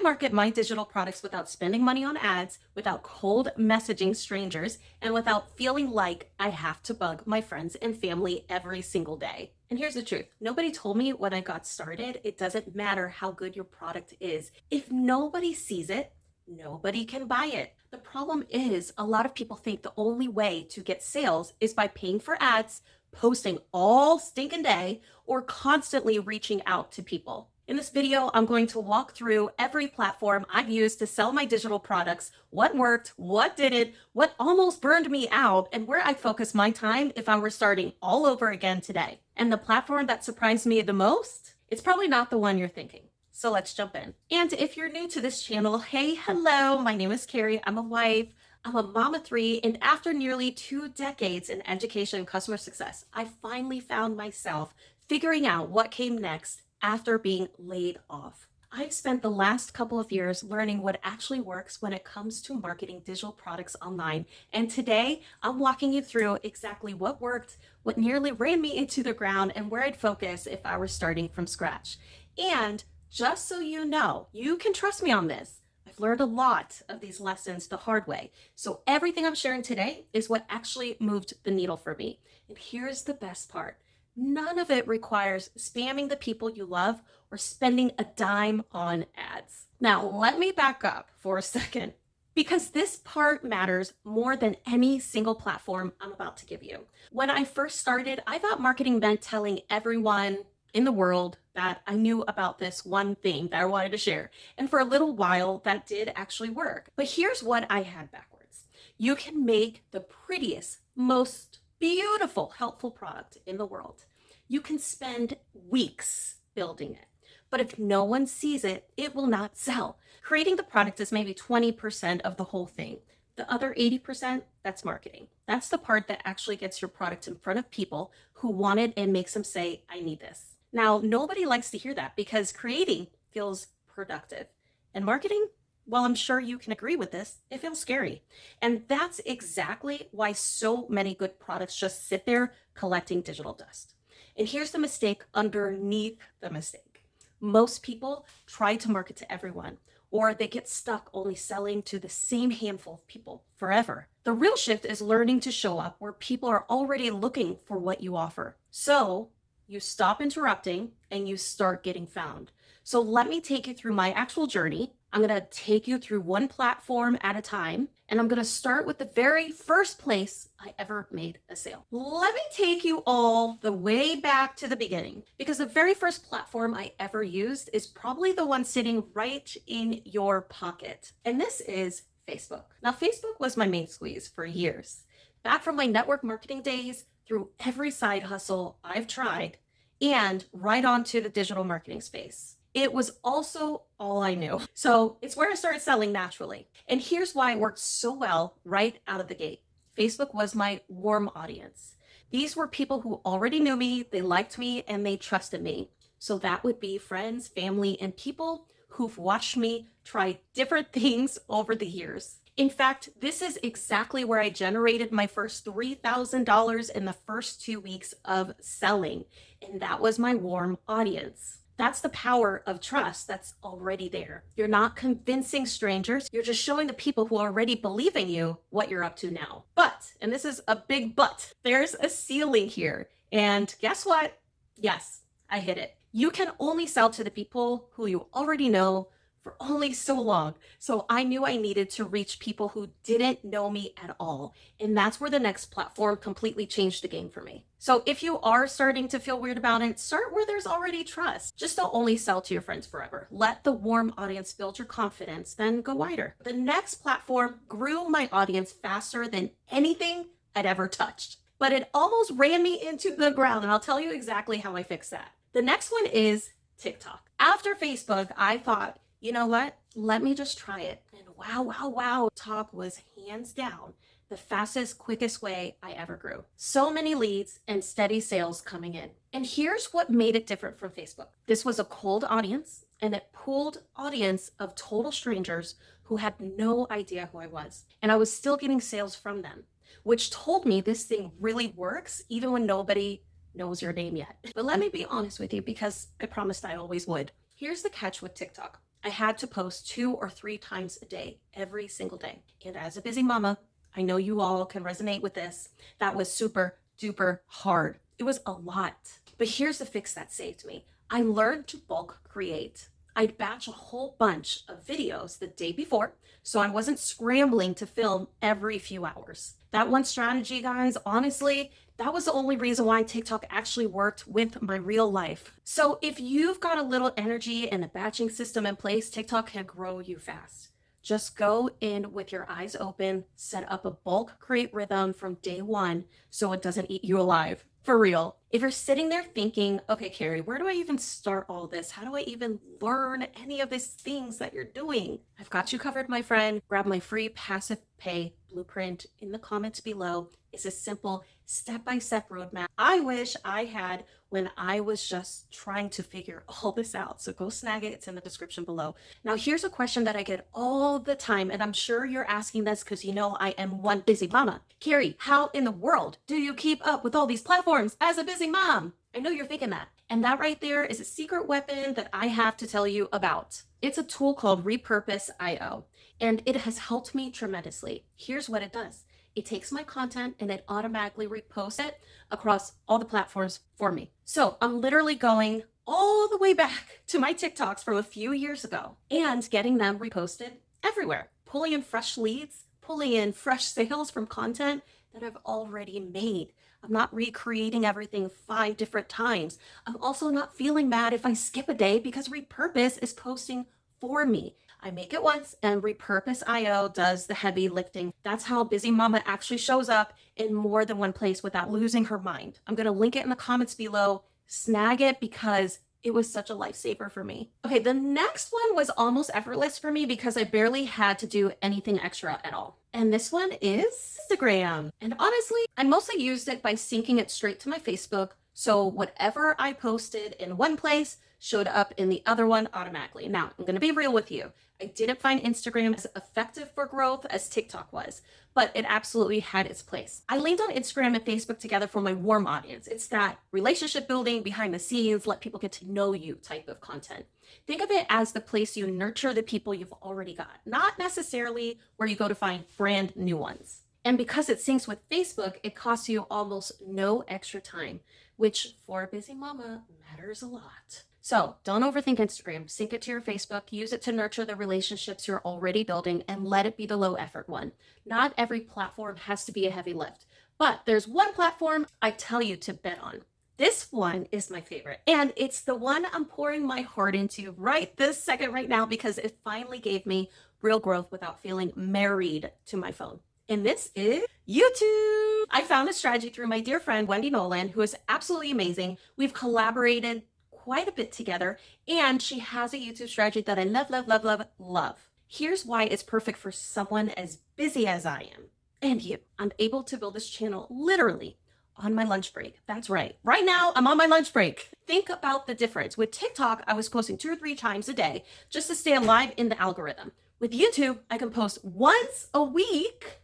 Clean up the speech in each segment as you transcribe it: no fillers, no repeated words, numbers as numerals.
market my digital products without spending money on ads, without cold messaging strangers, and without feeling like I have to bug my friends and family every single day. And here's the truth. Nobody told me when I got started, it doesn't matter how good your product is. If nobody sees it, nobody can buy it. The problem is a lot of people think the only way to get sales is by paying for ads, posting all stinking day, or constantly reaching out to people. In this video, I'm going to walk through every platform I've used to sell my digital products, what worked, what didn't, what almost burned me out, and where I'd focus my time if I were starting all over again today. And the platform that surprised me the most, it's probably not the one you're thinking. So let's jump in. And if you're new to this channel, hey, hello, my name is Carrie. I'm a wife, I'm a mom of 3, and after nearly 2 decades in education and customer success, I finally found myself figuring out what came next after being laid off. I've spent the last couple of years learning what actually works when it comes to marketing digital products online. And today I'm walking you through exactly what worked, what nearly ran me into the ground, and where I'd focus if I were starting from scratch. And just so you know, you can trust me on this. I've learned a lot of these lessons the hard way. So everything I'm sharing today is what actually moved the needle for me. And here's the best part. None of it requires spamming the people you love or spending a dime on ads. Now, let me back up for a second because this part matters more than any single platform I'm about to give you. When I first started, I thought marketing meant telling everyone in the world that I knew about this one thing that I wanted to share. And for a little while, that did actually work. But here's what I had backwards. You can make the prettiest, most beautiful, helpful product in the world. You can spend weeks building it, but if no one sees it, it will not sell. Creating the product is maybe 20% of the whole thing. The other 80%, that's marketing. That's the part that actually gets your product in front of people who want it and makes them say, I need this. Now, nobody likes to hear that because creating feels productive and marketing, well, I'm sure you can agree with this, it feels scary. And that's exactly why so many good products just sit there collecting digital dust. And here's the mistake underneath the mistake. Most people try to market to everyone, or they get stuck only selling to the same handful of people forever. The real shift is learning to show up where people are already looking for what you offer. So you stop interrupting and you start getting found. So let me take you through my actual journey. I'm going to take you through one platform at a time, and I'm going to start with the very first place I ever made a sale. Let me take you all the way back to the beginning, because the very first platform I ever used is probably the one sitting right in your pocket, and this is Facebook. Now, Facebook was my main squeeze for years. Back from my network marketing days, through every side hustle I've tried, and right onto the digital marketing space. It was also all I knew. So it's where I started selling naturally. And here's why it worked so well right out of the gate. Facebook was my warm audience. These were people who already knew me, they liked me, and they trusted me. So that would be friends, family, and people who've watched me try different things over the years. In fact, this is exactly where I generated my first $3,000 in the first 2 weeks of selling. And that was my warm audience. That's the power of trust that's already there. You're not convincing strangers. You're just showing the people who already believe in you what you're up to now. But, and this is a big but, there's a ceiling here. And guess what? Yes, I hit it. You can only sell to the people who you already know for only so long. So I knew I needed to reach people who didn't know me at all. And that's where the next platform completely changed the game for me. So if you are starting to feel weird about it, start where there's already trust. Just don't only sell to your friends forever. Let the warm audience build your confidence, then go wider. The next platform grew my audience faster than anything I'd ever touched. But it almost ran me into the ground, and I'll tell you exactly how I fixed that. The next one is TikTok. After Facebook, I thought, you know what? Let me just try it. And wow. TikTok was hands down the fastest, quickest way I ever grew. So many leads and steady sales coming in. And here's what made it different from Facebook. This was a cold audience, and it pooled audience of total strangers who had no idea who I was. And I was still getting sales from them, which told me this thing really works even when nobody knows your name yet. But let me be honest with you, because I promised I always would. Here's the catch with TikTok. I had to post 2 or 3 times a day, every single day. And as a busy mama, I know you all can resonate with this. That was super duper hard. It was a lot. But here's the fix that saved me. I learned to bulk create. I'd batch a whole bunch of videos the day before, so I wasn't scrambling to film every few hours. That one strategy, guys, honestly, that was the only reason why TikTok actually worked with my real life. So if you've got a little energy and a batching system in place, TikTok can grow you fast. Just go in with your eyes open, set up a bulk create rhythm from day one so it doesn't eat you alive. For real. If you're sitting there thinking, okay, Carrie, where do I even start all this? How do I even learn any of these things that you're doing? I've got you covered, my friend. Grab my free passive pay blueprint in the comments below. It's a simple step-by-step roadmap I wish I had when I was just trying to figure all this out. So go snag it. It's in the description below. Now, here's a question that I get all the time, and I'm sure you're asking this because you know I am one busy mama. Carrie, how in the world do you keep up with all these platforms as a busy mom? I know you're thinking that. And that right there is a secret weapon that I have to tell you about. It's a tool called Repurpose.io, and it has helped me tremendously. Here's what it does. It takes my content and it automatically reposts it across all the platforms for me. So I'm literally going all the way back to my TikToks from a few years ago and getting them reposted everywhere, pulling in fresh leads, pulling in fresh sales from content that I've already made. I'm not recreating everything 5 different times. I'm also not feeling mad if I skip a day because Repurpose is posting for me. I make it once and Repurpose.io does the heavy lifting. That's how Busy Mama actually shows up in more than one place without losing her mind. I'm going to link it in the comments below. Snag it because it was such a lifesaver for me. Okay, the next one was almost effortless for me because I barely had to do anything extra at all. And this one is Instagram. And honestly, I mostly used it by syncing it straight to my Facebook. So whatever I posted in one place showed up in the other one automatically. Now, I'm going to be real with you. I didn't find Instagram as effective for growth as TikTok was, but it absolutely had its place. I leaned on Instagram and Facebook together for my warm audience. It's that relationship building behind the scenes, let people get to know you type of content. Think of it as the place you nurture the people you've already got, not necessarily where you go to find brand new ones. And because it syncs with Facebook, it costs you almost no extra time, which for a busy mama matters a lot. So don't overthink Instagram. Sync it to your Facebook. Use it to nurture the relationships you're already building and let it be the low effort one. Not every platform has to be a heavy lift, but there's one platform I tell you to bet on. This one is my favorite, and it's the one I'm pouring my heart into right this second right now because it finally gave me real growth without feeling married to my phone. And this is YouTube. I found this strategy through my dear friend, Wendy Nolan, who is absolutely amazing. We've collaborated quite a bit together, and she has a YouTube strategy that I love, love, love, love, love. Here's why it's perfect for someone as busy as I am and you. I'm able to build this channel literally on my lunch break. That's right. Right now, I'm on my lunch break. Think about the difference. With TikTok, I was posting 2 or 3 times a day just to stay alive in the algorithm. With YouTube, I can post once a week,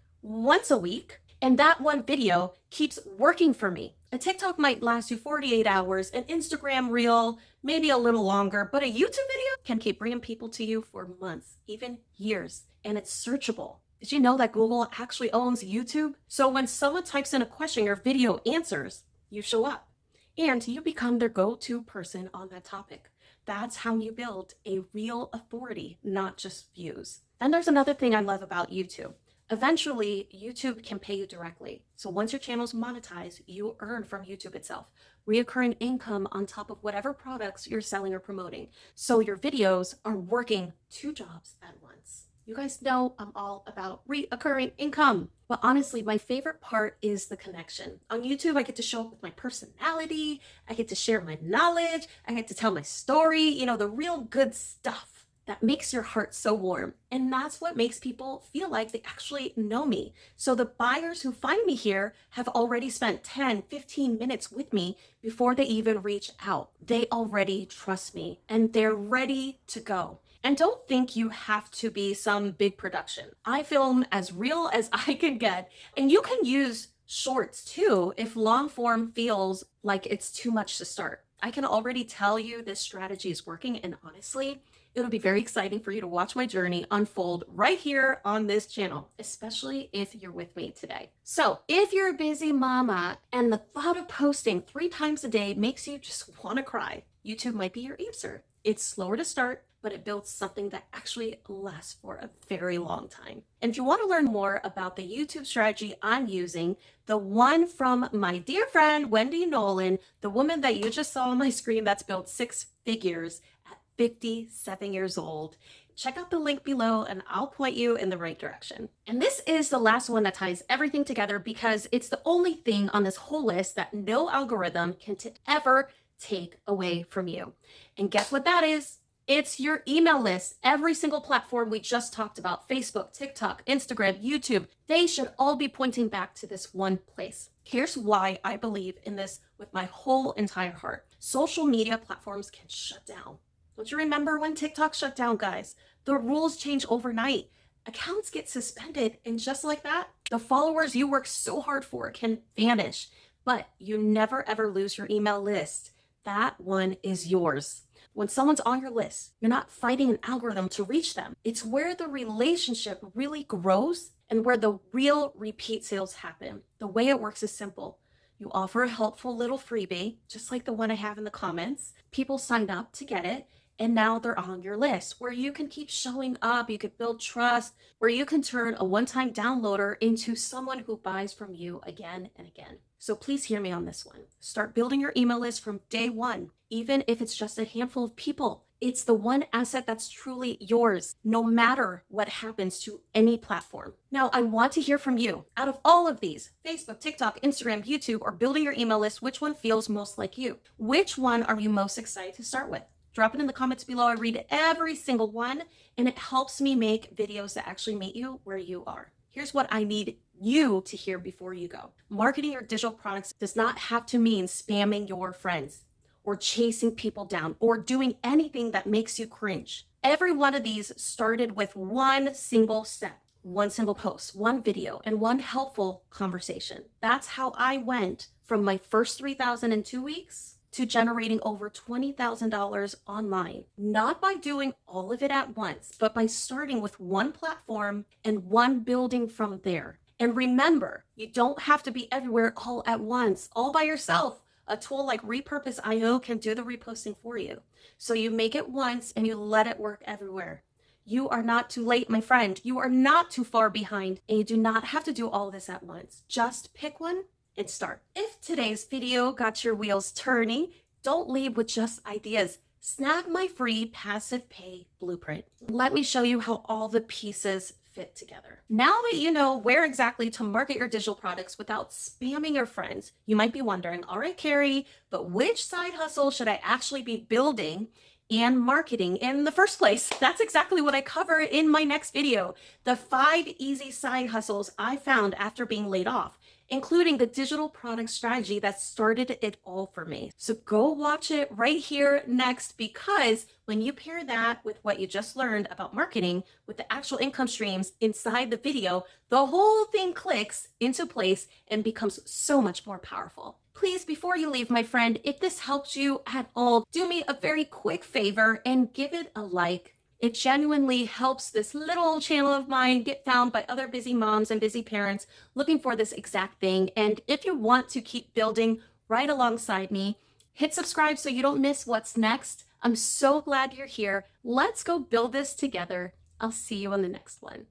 and that one video keeps working for me. A TikTok might last you 48 hours, an Instagram reel, maybe a little longer, but a YouTube video can keep bringing people to you for months, even years, and it's searchable. Did you know that Google actually owns YouTube? So when someone types in a question, your video answers, you show up, and you become their go-to person on that topic. That's how you build a real authority, not just views. And there's another thing I love about YouTube. Eventually, YouTube can pay you directly. So once your channel's monetized, you earn from YouTube itself, reoccurring income on top of whatever products you're selling or promoting. So your videos are working 2 jobs at once. You guys know I'm all about reoccurring income. But honestly, my favorite part is the connection. On YouTube, I get to show up with my personality. I get to share my knowledge. I get to tell my story, you know, the real good stuff that makes your heart so warm. And that's what makes people feel like they actually know me. So the buyers who find me here have already spent 10, 15 minutes with me before they even reach out. They already trust me and they're ready to go. And don't think you have to be some big production. I film as real as I can get, and you can use shorts too if long form feels like it's too much to start. I can already tell you this strategy is working, and honestly, It'll be very exciting for you to watch my journey unfold right here on this channel, especially if you're with me today. So if you're a busy mama and the thought of posting 3 times a day makes you just want to cry, YouTube might be your answer. It's slower to start, but it builds something that actually lasts for a very long time. And if you want to learn more about the YouTube strategy I'm using, the one from my dear friend, Wendy Nolan, the woman that you just saw on my screen that's built 6 figures at 57 years old, check out the link below and I'll point you in the right direction. And this is the last one that ties everything together because it's the only thing on this whole list that no algorithm can ever take away from you. And guess what that is? It's your email list. Every single platform we just talked about, Facebook, TikTok, Instagram, YouTube, they should all be pointing back to this one place. Here's why I believe in this with my whole entire heart. Social media platforms can shut down. Don't you remember when TikTok shut down, guys? The rules change overnight. Accounts get suspended, and just like that, the followers you work so hard for can vanish. But you never ever lose your email list. That one is yours. When someone's on your list, you're not fighting an algorithm to reach them. It's where the relationship really grows and where the real repeat sales happen. The way it works is simple. You offer a helpful little freebie, just like the one I have in the comments. People signed up to get it, and now they're on your list where you can keep showing up, you can build trust, where you can turn a one-time downloader into someone who buys from you again and again. So please hear me on this one. Start building your email list from day one, even if it's just a handful of people. It's the one asset that's truly yours, no matter what happens to any platform. Now, I want to hear from you. Out of all of these, Facebook, TikTok, Instagram, YouTube, or building your email list, which one feels most like you? Which one are you most excited to start with? Drop it in the comments below. I read every single one, and it helps me make videos that actually meet you where you are. Here's what I need you to hear before you go. Marketing your digital products does not have to mean spamming your friends or chasing people down or doing anything that makes you cringe. Every one of these started with one single step, one single post, one video, and one helpful conversation. That's how I went from my first 3,000 in 2 weeks to generating over $20,000 online, not by doing all of it at once, but by starting with one platform and one building from there. And remember, you don't have to be everywhere all at once, all by yourself. A tool like Repurpose.io can do the reposting for you. So you make it once and you let it work everywhere. You are not too late, my friend. You are not too far behind, and you do not have to do all this at once. Just pick one and start. If today's video got your wheels turning, don't leave with just ideas. Snag my free passive pay blueprint. Let me show you how all the pieces fit together. Now that you know where exactly to market your digital products without spamming your friends, you might be wondering, all right, Carrie, but which side hustle should I actually be building and marketing in the first place? That's exactly what I cover in my next video. The 5 easy side hustles I found after being laid off, including the digital product strategy that started it all for me. So go watch it right here next, because when you pair that with what you just learned about marketing with the actual income streams inside the video, the whole thing clicks into place and becomes so much more powerful. Please, before you leave, my friend, if this helps you at all, do me a very quick favor and give it a like. It genuinely helps this little channel of mine get found by other busy moms and busy parents looking for this exact thing. And if you want to keep building right alongside me, hit subscribe so you don't miss what's next. I'm so glad you're here. Let's go build this together. I'll see you on the next one.